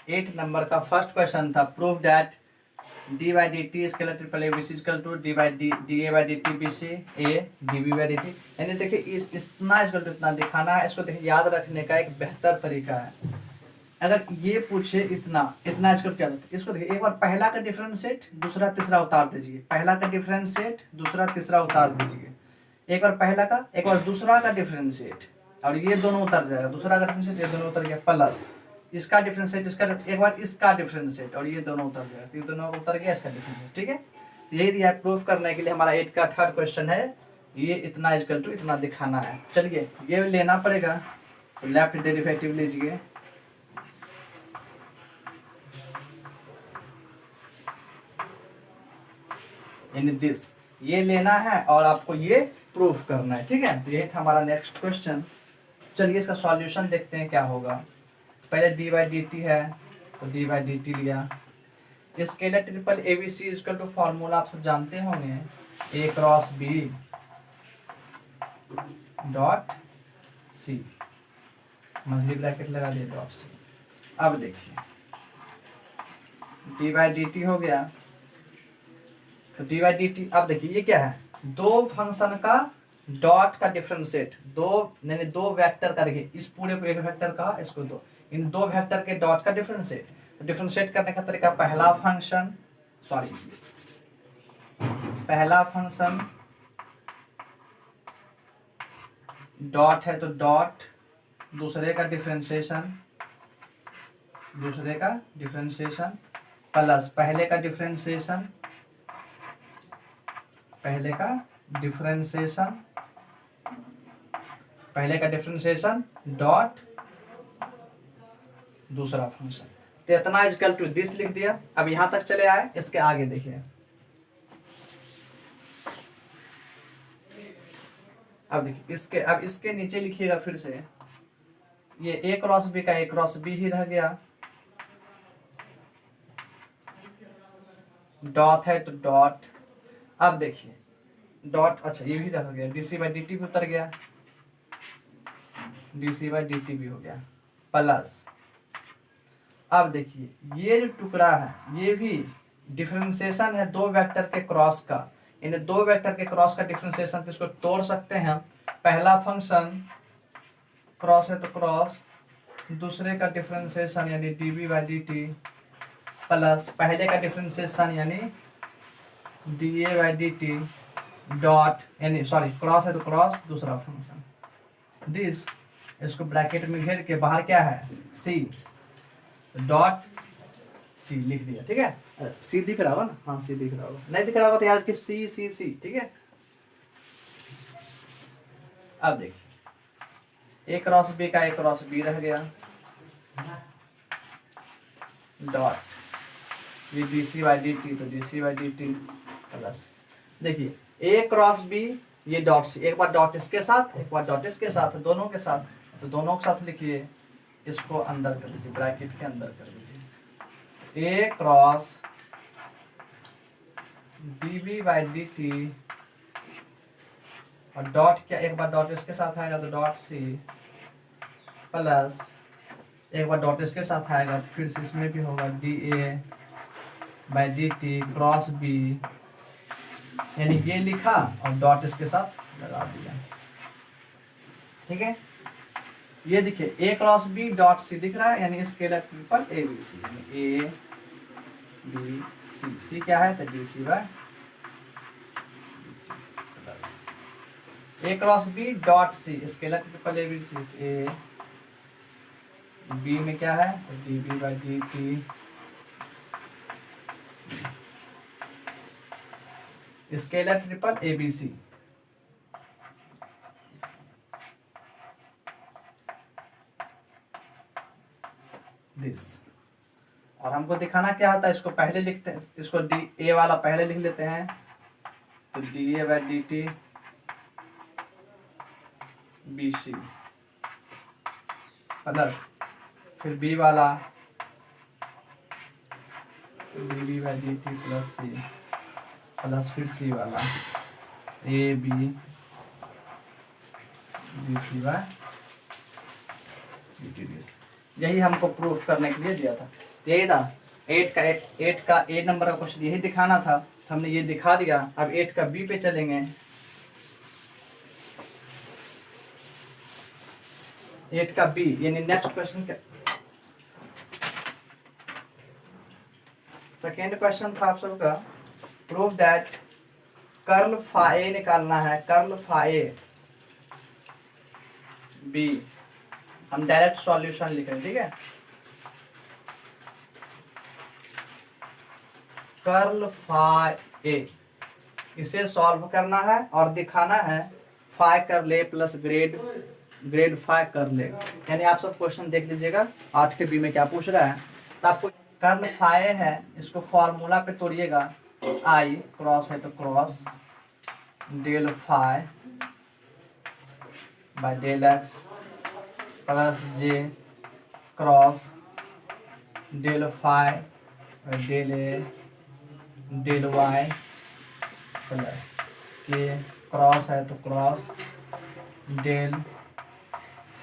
8 number का first question था, prove that D by D T scalar triple A B C equal to D by D A by D T B C A D B by D T. यानी देखिए इतना equal to इतना दिखाना है। इसको देखिए याद रखने का एक बेहतर तरीका है, अगर ये पूछे इतना इतना इक्वल क्या होता है, इसको देखिए एक बार पहला का डिफरेंशिएट दूसरा तीसरा उतार दीजिए, पहला का डिफरेंशिएट दूसरा तीसरा उतार दीजिए, एक बार पहला का एक बार दूसरा का डिफरेंशिएट और ये दोनों उतर जाएगा, दूसरा का डिफरेंशिएट ये दोनों उतर गया, प्लस इसका डिफरेंशिएट इसका एक बार इसका डिफरेंशिएट और ये दोनों उतर जाएगा, तो ये दोनों उतर गया इसका डिफरेंशिएट। ठीक है, यही दिया प्रूफ करने के लिए हमारा 8 का थर्ड क्वेश्चन है, ये इतना इक्वल टू इतना दिखाना है। चलिए ये लेना पड़ेगा, तो लेफ्ट डेरिवेटिव लीजिए, इन दिस ये लेना है और आपको ये प्रूफ करना है। ठीक है, तो यही था हमारा नेक्स्ट क्वेश्चन। चलिए इसका सॉल्यूशन देखते हैं क्या होगा। पहले डी बाई डी टी है तो डी बाई डी टी लिया, scalar triple A B C equal to formula आप सब जानते होंगे, A cross B dot C, monthly bracket लगा दिए डॉट सी। अब देखिए डी बाई डी टी हो गया, तो डी बाई डी टी। अब देखिए ये क्या है, दो फंक्शन का डॉट का डिफरेंशिएट, दो वेक्टर का, देखिए इस पूरे को एक वेक्टर का, इसको दो, इन दो वेक्टर के डॉट का डिफरेंशिएट। डिफरेंशिएट करने का तरीका, पहला फंक्शन डॉट है तो डॉट, दूसरे का डिफरेंशिएशन प्लस पहले का डिफरेंशिएशन डॉट दूसरा फंक्शन। तो इतना इक्वल टू दिस लिख दिया। अब यहां तक चले आए, इसके आगे देखिए, अब देखिए अब इसके नीचे लिखिएगा फिर से, ये ए क्रॉस बी का ए क्रॉस बी ही रह गया, डॉट है तो डॉट। अब देखिए डॉट, अच्छा ये भी रह गया, डीसी बाई डी टी भी उतर गया, डीसी बाई डी टी भी हो गया, प्लस अब देखिए ये जो टुकड़ा है ये भी डिफरेंशिएशन है दो वेक्टर के क्रॉस का, इन दो वेक्टर के क्रॉस का डिफरेंशिएशन, तो इसको तोड़ सकते हैं। पहला फंक्शन क्रॉस है तो क्रॉस, दूसरे का डिफरेंशिएशन यानी D B by D T plus पहले का डिफरेंशिएशन यानी D A by D T dot, यानी सॉरी क्रॉस है तो क्रॉस दूसरा फंक्शन दिस, इसको ब्रैकेट में घेर के बाहर क्या है सी डॉट सी लिख दिया। ठीक है, सी दिख रहा होगा ना, हाँ सी दिख रहा होगा, नहीं दिख रहा होगा तो यार कि सी सी सी। ठीक है, अब देखिए ए क्रॉस बी का ए क्रॉस बी रह गया, डॉट ये D C by D T तो D C by D T plus, देखिए ए क्रॉस बी ये डॉट सी, एक बार डॉट इसके साथ एक बार डॉट इसके साथ, दोनों के साथ, तो दोनों के साथ लिखिए, इसको अंदर कर दीजिए, ब्रैकेट के अंदर कर दीजिए, A cross D B by D T और डॉट क्या, एक बार डॉट इसके साथ आएगा तो डॉट सी प्लस एक बार डॉट इसके साथ आएगा तो फिर से इसमें भी होगा D A by D T cross B, यानी ये लिखा और डॉट इसके साथ लगा दिया। ठीक है, ये देखिए A cross B dot C दिख रहा है, यानी scalar triple A B C, यानी ए बी सी, सी क्या है तो D C by plus A cross B dot C scalar triple A B C, A B में क्या है D B by D T scalar triple A B C. This, और हमको दिखाना क्या होता है, इसको पहले लिखते हैं, इसको डी ए वाला पहले लिख लेते हैं, तो D A by D T B C plus फिर बी वाला D B by D T plus C plus फिर सी वाला A B D C by D T. यही हमको प्रूफ करने के लिए दिया था। यही था 8 का ए नंबर का क्वेश्चन यही दिखाना था, तो हमने ये दिखा दिया। अब 8 का बी पे चलेंगे। 8 का बी यानी नेक्स्ट क्वेश्चन का सेकेंड क्वेश्चन था आप सबका, प्रूव दैट कर्ल फाए निकालना है, कर्ल फाए बी। हम डायरेक्ट सॉल्यूशन लिख रहे हैं, ठीक है। कर्ल फाए इसे सॉल्व करना है और दिखाना है फाई कर ले प्लस ग्रेड फाई कर ले। यानी आप सब क्वेश्चन देख लीजिएगा 8 के बी में क्या पूछ रहा है। तो आपको कर्ल फाई है, इसको फॉर्मूला पे तोड़िएगा, आई क्रॉस है तो cross del phi by del x plus J cross del phi by del A del Y plus K cross है तो cross del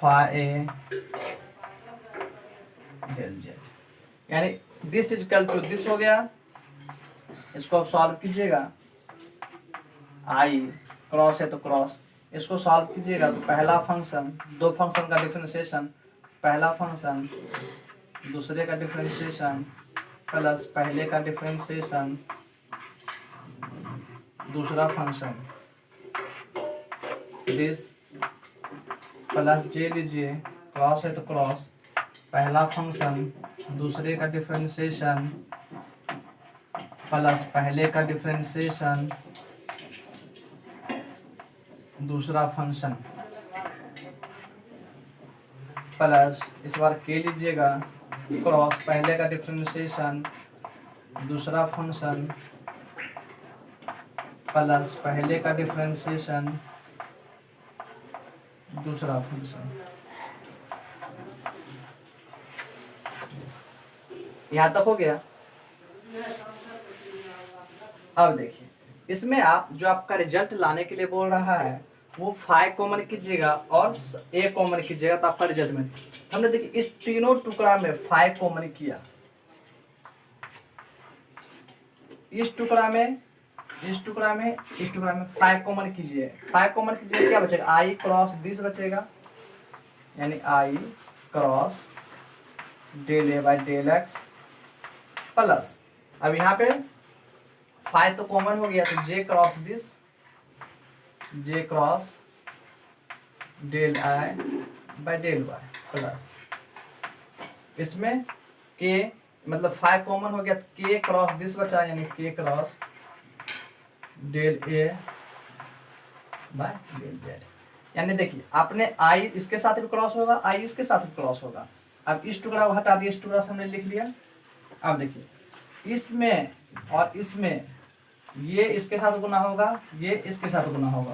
phi A del Z. यानी this is equal to this हो गया। इसको आप solve कीजिएगा, आई cross है तो क्रॉस, इसको सॉल्व कीजिएगा तो पहला फंक्शन, दो फंक्शन का डिफरेंशिएशन, पहला फंक्शन दूसरे का डिफरेंशिएशन प्लस पहले का डिफरेंशिएशन दूसरा फंक्शन, दिस प्लस जे लीजिए, क्रॉस है तो क्रॉस, पहला फंक्शन दूसरे का डिफरेंशिएशन प्लस पहले का डिफरेंशिएशन दूसरा फंक्शन प्लस इस बार के लीजिएगा क्रॉस पहले का डिफरेंशिएशन दूसरा फंक्शन प्लस पहले का डिफरेंशिएशन दूसरा फंक्शन। यहां तक हो गया। अब देखिए इसमें आप जो आपका रिजल्ट लाने के लिए बोल रहा है वो फाई कॉमन कीजिएगा और ए कॉमन कीजिएगा, तो आपका रिजल्ट में हमने देखिए इस तीनों टुकड़ा में फाई कॉमन किया, इस टुकड़ा में फाई कॉमन कीजिए, फाई कॉमन कीजिए क्या बचेगा, आई क्रॉस दिस बचेगा, यानी I cross del A by del x plus, अब यहाँ पे फाई तो कॉमन हो गया तो J cross this, J cross del I by del Y plus, इसमें के मतलब फाई कॉमन हो गया तो के क्रॉस दिस बचा, यानी K cross del A by del Z. यानी देखिए आपने आई इसके साथ भी क्रॉस होगा, आई इसके साथ भी क्रॉस होगा। अब इस टुकड़ा को हटा दिया, इस टुकड़ा से हमने लिख लिया। अब देखिए इसमें और इसमें ये इसके साथ गुना होगा, ये इसके साथ गुना होगा,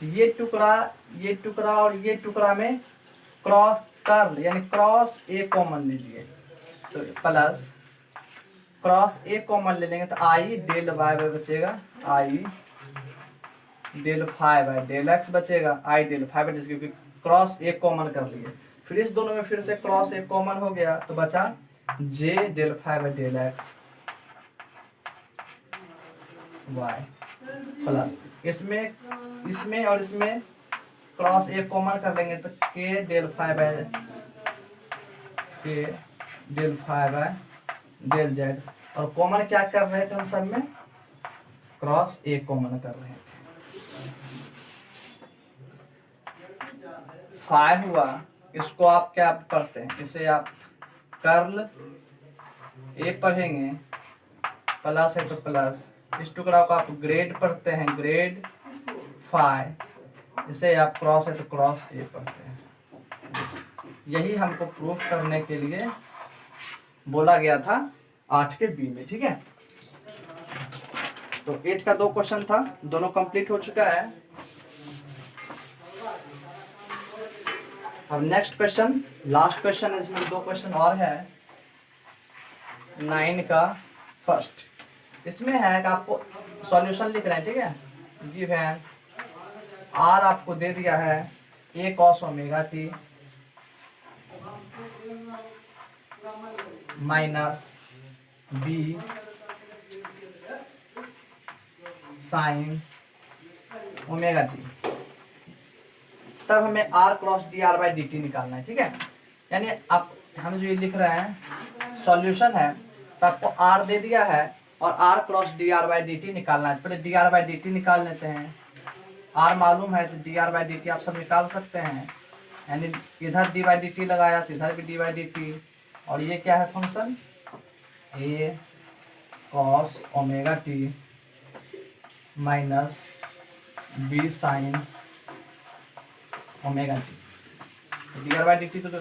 तो ये टुकड़ा और ये टुकड़ा में क्रॉस कर, यानी क्रॉस ए कॉमन लीजिए तो प्लस क्रॉस ए कॉमन ले लेंगे तो आई डेल वाई बाय बचेगा, I del phi by del X बचेगा, आई डेल फाई बाय, क्योंकि क्रॉस ए कॉमन कर लिए। फिर इस दोनों में फिर से क्रॉस ए कॉमन हो गया तो बचा J del phi by del X Y plus इसमें और इसमें क्रॉस ए कॉमन कर लेंगे तो K del phi by del Z, और कॉमन क्या कर रहे थे हम सब में, क्रॉस ए कॉमन कर रहे थे। फाई हुआ, इसको आप क्या पढ़ते हैं, इसे आप कर्ल ए पढ़ेंगे, प्लस है तो प्लस, इस टुकड़ा को आप ग्रेड पढ़ते हैं, ग्रेड फाई, इसे आप क्रॉस है तो क्रॉस ए पढ़ते हैं। यही हमको प्रूफ करने के लिए बोला गया था 8 के बी में, ठीक है। तो 8 का 2 क्वेश्चन था, दोनों कंप्लीट हो चुका है। अब नेक्स्ट क्वेश्चन, लास्ट क्वेश्चन है, इसमें 2 क्वेश्चन और है। 9 का फर्स्ट, इसमें है कि आपको सॉल्यूशन लिख रहे हैं, ठीक है। गिव है आर आपको दे दिया है A cos omega T minus B sine omega T. तब हमें R cross D are by D T निकालना है, ठीक है। यानी आप हम जो ये लिख रहे हैं सॉल्यूशन है, तो आपको आर दे दिया है और R cross D are by D T निकालना है। पहले D are by D T निकाल लेते हैं। आर मालूम है तो D are by D T आप सब निकाल सकते हैं। यानी इधर डी बाई डी टी लगाया तो इधर भी डी बाई डी टी। और ये क्या है function, a cos omega T minus B sine omega t. D are by D T तो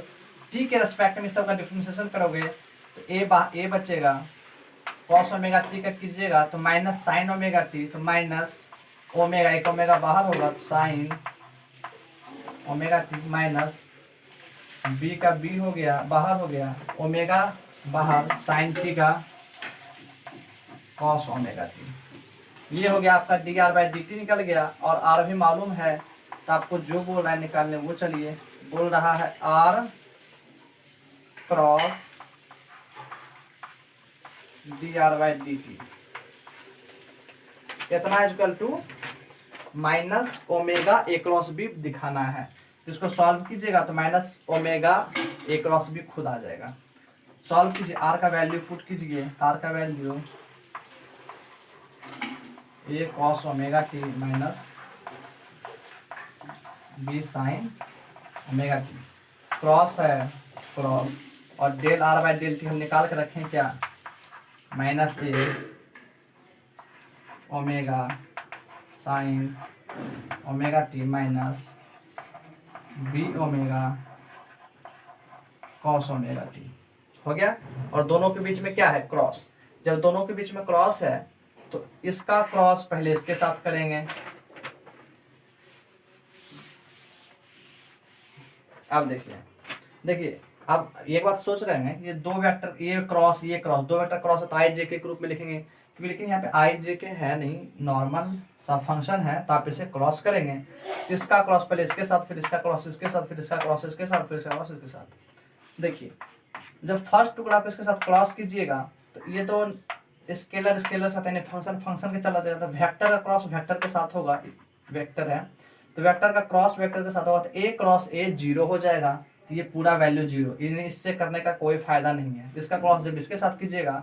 टी के रेस्पेक्ट में सबका डिफरेंशिएशन करोगे तो ए बचेगा, कॉस ओमेगा टी का कीजिएगा तो माइनस साइन ओमेगा टी, तो माइनस ओमेगा, एक ओमेगा बाहर होगा तो sine omega T minus b का बी हो गया बाहर हो गया, ओमेगा बाहर, साइन टी का कॉस ओमेगा टी। ये हो गया आपका d are by D t निकल गया। और आर भी मालूम है तो आपको जो बोल रहा है निकालने वो चलिए। बोल रहा है R cross D are by D T इतना equal to minus omega A cross B दिखाना है। तो इसको सॉल्व कीजिएगा तो minus omega A cross B खुद आ जाएगा। सॉल्व कीजिए, आर का वैल्यू पुट कीजिए, आर का value A cos omega T minus B sine omega T. Cross है क्रॉस, और del R by del T हम निकाल के रखें क्या, minus A omega sine omega T minus b omega cos omega t. हो गया। और दोनों के बीच में क्या है, क्रॉस। जब दोनों के बीच में क्रॉस है तो इसका क्रॉस पहले इसके साथ करेंगे। अब देखिए अब एक बात सोच रहे हैं, ये दो वेक्टर ये क्रॉस दो वेक्टर क्रॉस है तो आई जे के रूप में लिखेंगे, क्योंकि लेकिन यहाँ पे आई जे के है नहीं, नॉर्मल सा फंक्शन है, तो आप इसे क्रॉस करेंगे। इसका क्रॉस पहले इसके साथ, फिर इसका क्रॉस इसके साथ, फिर इसका क्रॉस इसके साथ, फिर इसका क्रॉस इसके साथ। देखिए जब फर्स्ट टुकड़ा आप इसके साथ क्रॉस कीजिएगा तो ये तो स्केलर साथ यानी फंक्शन के चला जाएगा, तो वेक्टर का क्रॉस वेक्टर के साथ होगा, वेक्टर है तो वेक्टर का क्रॉस वेक्टर के साथ होगा, तो ए क्रॉस ए 0 हो जाएगा, तो ये पूरा वैल्यू 0। इससे करने का कोई फायदा नहीं है। इसका क्रॉस जब इसके साथ कीजिएगा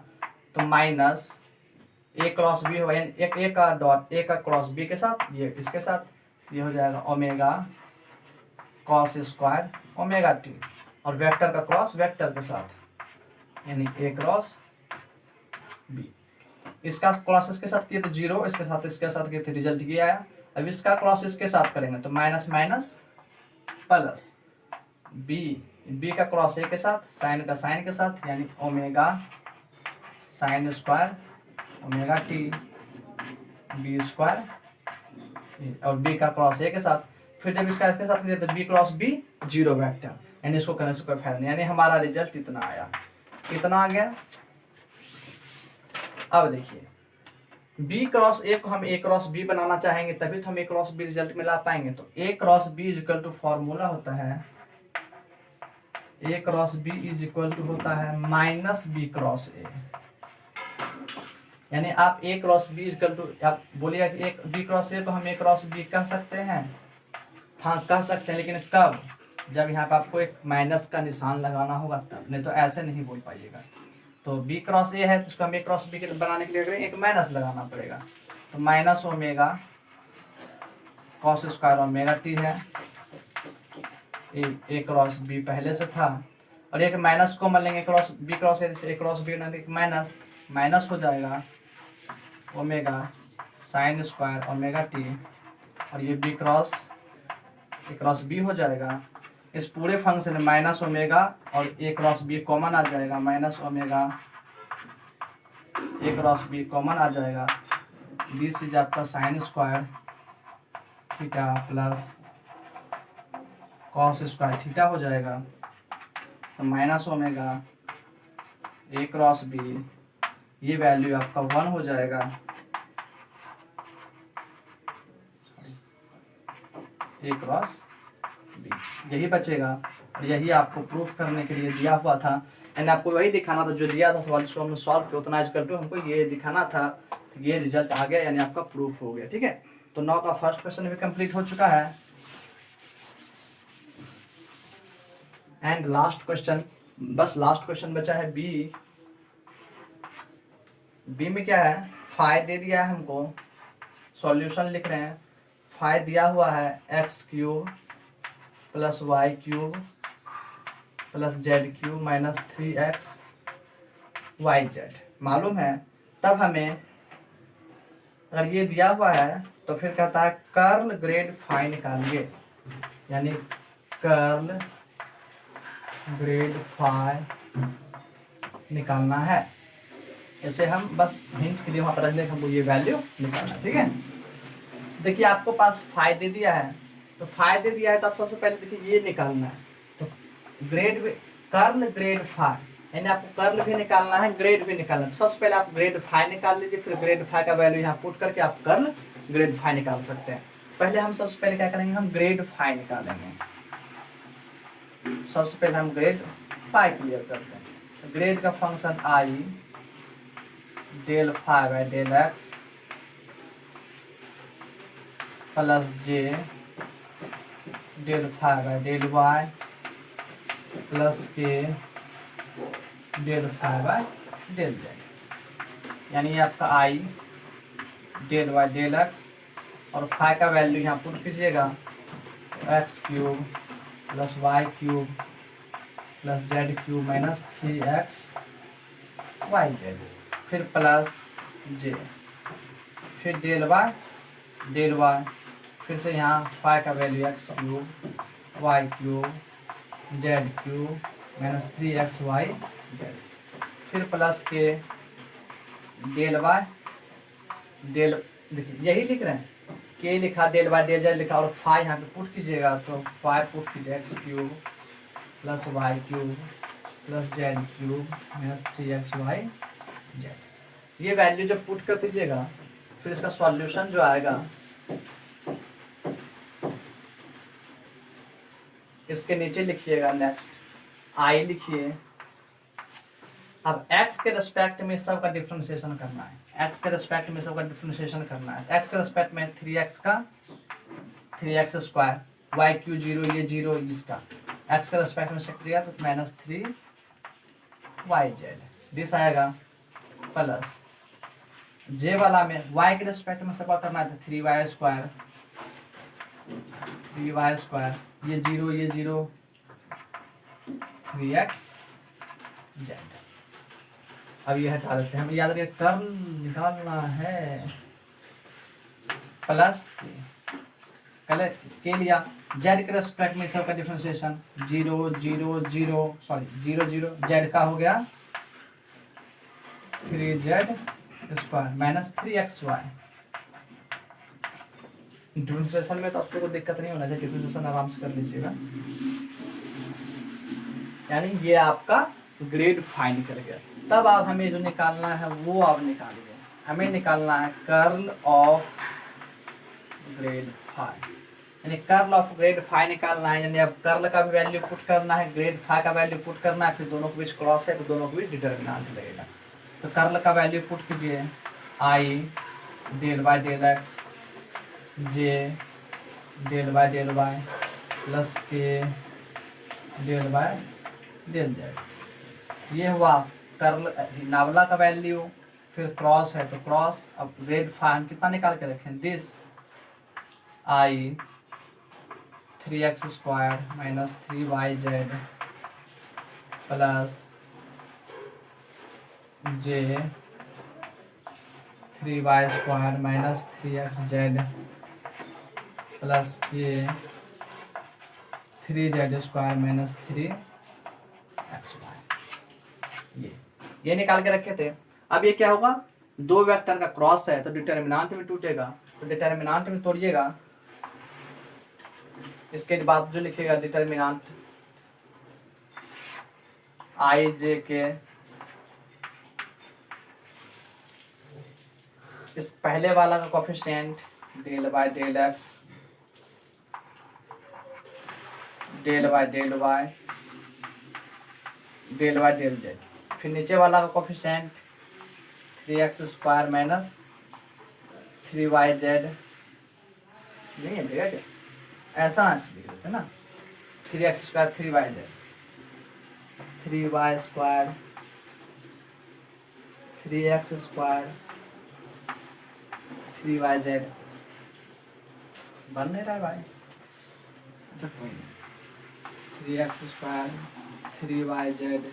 तो माइनस ए क्रॉस बी होगा, यानी एक ए का डॉट ए का क्रॉस बी के साथ, ये इसके साथ, ये हो जाएगा omega cos square omega T. और वेक्टर का क्रॉस वेक्टर के साथ यानी ए क्रॉस बी। इसका क्रॉस इसके साथ किए तो 0, इसके साथ किए थे रिजल्ट ये आया। अब इसका क्रॉस इसके साथ करेंगे तो माइनस माइनस प्लस बी का क्रॉस ए के साथ, साइन का साइन के साथ, यानी omega sine square omega t b square, और बी का क्रॉस ए के साथ। फिर जब इसका इसके साथ किया तो बी क्रॉस बी 0 वेक्टर, यानी इसको करने से कोई फायदा नहीं, यानी हमारा रिजल्ट इतना आया। कितना आ गया, अब देखिए बी क्रॉस ए को हम ए क्रॉस बी बनाना चाहेंगे तभी तो हम ए क्रॉस बी रिजल्ट में ला पाएंगे। तो A cross B is equal to formula होता है, A cross B is equal to होता है माइनस बी क्रॉस ए। यानी आप A cross B is equal to, आप बोलिएगा कि एक बी क्रॉस ए को हम ए क्रॉस बी कह सकते हैं, हाँ कह सकते हैं, लेकिन कब, जब यहाँ पे आपको एक माइनस का निशान लगाना होगा तब, नहीं तो ऐसे नहीं बोल पाइएगा। तो बी क्रॉस ए है तो उसको हम ए क्रॉस बी के बनाने के लिए एक माइनस लगाना पड़ेगा, तो minus omega cos square omega T है, ए क्रॉस बी पहले से था, और एक माइनस को मान लेंगे cross B cross A cross B minus minus हो जाएगा omega sine square omega T, और ये B cross A cross B हो जाएगा। इस पूरे फंक्शन में माइनस ओमेगा और ए क्रॉस बी कॉमन आ जाएगा, minus omega A cross B common आ जाएगा। दिस इज आपका sine square theta plus cos square theta हो जाएगा, तो minus omega A cross B, ये वैल्यू आपका 1 हो जाएगा, ए क्रॉस बी, यही बचेगा। और यही आपको प्रूफ करने के लिए दिया हुआ था एंड आपको वही दिखाना था जो दिया था सवाल, जिसको हमने सॉल्व किया उतना इक्वल टू हमको ये दिखाना था, तो ये रिजल्ट आ गया, यानी आपका प्रूफ हो गया। ठीक है, तो 9 का फर्स्ट क्वेश्चन भी कंप्लीट हो चुका है। एंड लास्ट क्वेश्चन, बस लास्ट क्वेश्चन बचा है बी। बी में क्या है, फाइव दे दिया है हमको, सॉल्यूशन लिख रहे हैं। फाइव दिया हुआ है x cube plus y cube plus z cube minus 3x y z मालूम है। तब हमें अगर ये दिया हुआ है तो फिर कहता है कर्ल ग्रेड फाई निकालिए, यानी कर्ल ग्रेड फाई निकालना है। ऐसे हम बस हिंट के लिए वहां पर रख लें, हमको ये वैल्यू निकालना। ठीक है, देखिए आपको पास फाइव दे दिया है, तो फाइव दे दिया है तो आप सबसे पहले देखिए ये निकालना है, तो ग्रेड कर्ल ग्रेड फाइव, यानी आपको कर्ल भी निकालना है, ग्रेड भी निकालना है। सबसे पहले आप ग्रेड फाइव निकाल लीजिए, फिर ग्रेड फाइव का वैल्यू यहाँ पुट करके आप कर्ल ग्रेड फाइव निकाल सकते हैं। पहले हम सबसे पहले क्या करेंगे, हम ग्रेड फाइव निकालेंगे। सबसे पहले हम ग्रेड फाइव क्लियर करते हैं। ग्रेड का फंक्शन आई डेल फाइव है del x plus j del five है del Y plus k del five है डेल जेड, यानी ये आपका i del y del x और फाइव का वैल्यू यहाँ पुट कीजिएगा, x cube plus y cube plus z cube minus 3x y z, फिर प्लस जे, फिर डेल वाई, फिर से यहाँ फाइव का value x cube y cube z cube minus 3x y z, फिर plus k del y del, देखिए यही लिख रहे हैं, के लिखा डेल वाई डेल जेड लिखा और फाइव यहाँ पे पुट कीजिएगा, तो फाइव पुट कीजिए x cube plus y cube plus z cube minus 3x y z. ये वैल्यू जब पुट कर दीजिएगा, फिर इसका सॉल्यूशन जो आएगा इसके नीचे लिखिएगा, नेक्स्ट आई लिखिए। अब x के रेस्पेक्ट में सबका डिफरेंशिएशन करना है, x के रेस्पेक्ट में सबका डिफरेंशिएशन करना है। x के रेस्पेक्ट में 3x का 3x square, y q zero, ये जीरो इसका, x के रेस्पेक्ट में शिफ्ट किया तो माइनस 3 वाई जेड दिस आएगा, प्लस जे वाला में y के रेस्पेक्ट में सबका करना है, 3y स्क्वायर, ये जीरो 3x जेड। अब ये हटा देते हैं, हमें याद रखिए कर्ल निकालना है, प्लस के लिया, जेड के रेस्पेक्ट में सबका डिफरेंशिएशन 0 जेड का हो गया 3z square minus 3xy। Differentiation में तो आपको कोई दिक्कत नहीं होना चाहिए, डिफरेंशिएशन आराम से कर लीजिएगा। यानी ये आपका ग्रेड फाइंड कर गया। तब आप हमें जो निकालना है वो आप निकालिए, हमें निकालना है कर्ल ऑफ ग्रेड फाइव, यानी कर्ल ऑफ ग्रेड फाइव निकालना है, यानी अब कर्ल का भी वैल्यू पुट करना है, ग्रेड फाइव का वैल्यू पुट करना है, फिर दोनों के बीच क्रॉस है तो दोनों के बीच डिटरमिनेंट लगेगा। तो कर्ल का वैल्यू पुट कीजिए, आई डेल वाई डेल एक्स जे del Y plus k del y del Z. ये हुआ कर्ल नावला का वैल्यू, फिर क्रॉस है तो क्रॉस। अब ग्रेड फाइव कितना निकाल के रखें, this I 3x square minus 3yz plus J 3y square minus 3xz plus के 3z स्क्वायर माइनस 3xy। ये निकाल के रखे थे। अब ये क्या होगा, दो वेक्टर का क्रॉस है तो डिटरमिनेंट में टूटेगा, तो डिटरमिनेंट में तोड़िएगा, इसके बाद जो लिखिएगा डिटरमिनेंट आई जे के, इस पहले वाला का coefficient del by del x del by del y del y del z. फिर नीचे वाला का कोफिशिएंट 3x² माइनस 3yz, नहीं है भैया, ऐसा आंसर लिख देते ना, 3x² 3yz, 3y² 3x² 3yz बन नहीं रहा है भाई। अच्छा कोई नहीं, 3x² 3yz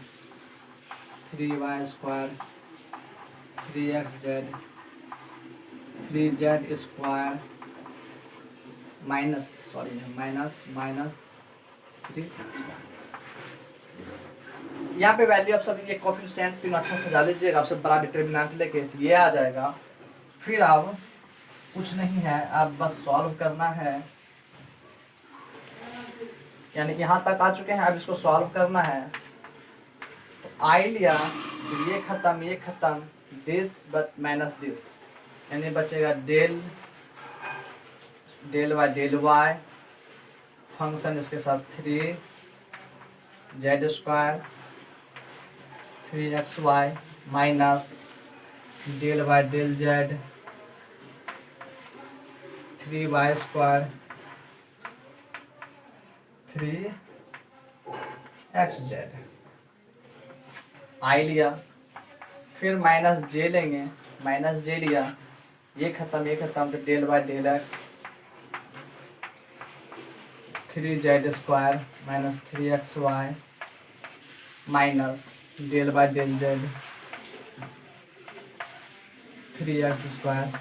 3y² 3xz 3z² minus 3x²। यहाँ पे वैल्यू आप सब ये कोफिशिएंट तीनों अच्छा सजा लीजिएगा, आप सब बड़ा डिटरमिनेंट लेके तो ये आ जाएगा। फिर अब कुछ नहीं है, अब बस सॉल्व करना है, यानी कि यहाँ तक आ चुके हैं, अब इसको सॉल्व करना है। तो आई लिया तो ये खत्म, दिस बट माइनस दिस, यानी बचेगा डेल वाई फंक्शन इसके साथ 3z² 3xy minus del y del z 3y² 3xz i लिया। फिर माइनस जे लेंगे, माइनस जे लिया, ये खत्म तो del y del x 3z² minus 3xy minus del y del z 3x²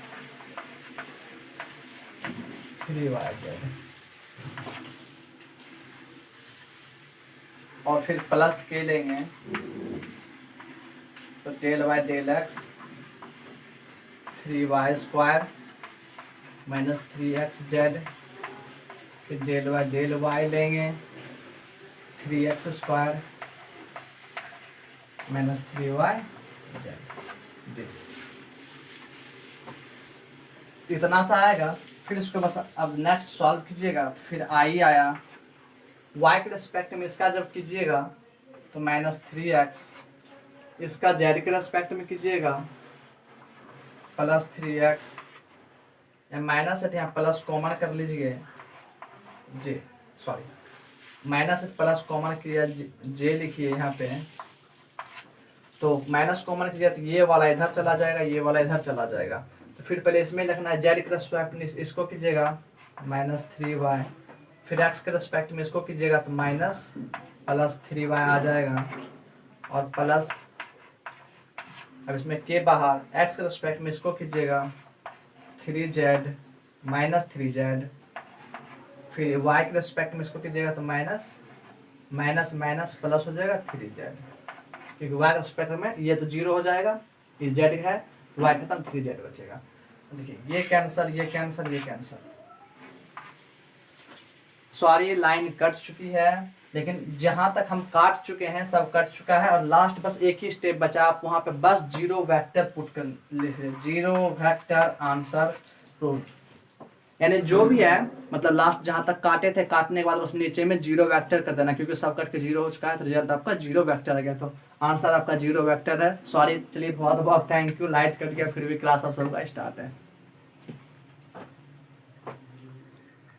3yz, और फिर प्लस के लेंगे तो del y del x 3y² minus 3xz, फिर डेल वाई लेंगे 3x² माइनस 3yz, दिस इतना सा आएगा। फिर इसको बस अब नेक्स्ट सॉल्व कीजिएगा। फिर आई आया, y के रेस्पेक्ट में इसका जब कीजिएगा तो माइनस 3x, इसका z के रेस्पेक्ट में कीजिएगा प्लस 3x, माइनस है यहाँ प्लस कॉमन कर लीजिए, माइनस से प्लस कॉमन किया जे लिखिए यहाँ पे, तो माइनस कॉमन किया तो ये वाला इधर चला जाएगा, ये वाला इधर चला जाएगा। तो फिर पहले इसमें लिखना है जेड के रेस्पेक्ट में इसको कीजिएगा माइनस 3y, फिर एक्स के रेस्पेक्ट में इसको कीजिएगा तो माइनस प्लस 3y आ जाएगा, और प्लस अब इसमें के बाहर, एक्स के रेस्पेक्ट में इसको कीजिएगा 3z माइनस 3z, फिर y के रेस्पेक्ट में इसको कीजिएगा तो माइनस माइनस प्लस हो जाएगा 3z, क्योंकि y के रेस्पेक्ट में ये तो 0 हो जाएगा, ये z है तो y खत्म 3z बचेगा। देखिए ये कैंसल, सॉरी लाइन कट चुकी है, लेकिन जहां तक हम काट चुके हैं सब कट चुका है, और लास्ट बस एक ही स्टेप बचा, आप वहां पे बस 0 वेक्टर पुट कर लिखिए, 0 वेक्टर आंसर प्रूव, यानी जो भी है मतलब लास्ट जहां तक काटे थे, काटने के बाद बस नीचे में 0 वेक्टर कर देना, क्योंकि सब कट के 0 हो चुका है तो रिजल्ट आपका 0 वेक्टर आ गया, तो आंसर आपका 0 वेक्टर है। सॉरी, चलिए बहुत बहुत थैंक यू, लाइट कट गया, फिर भी क्लास आप सबका स्टार्ट है।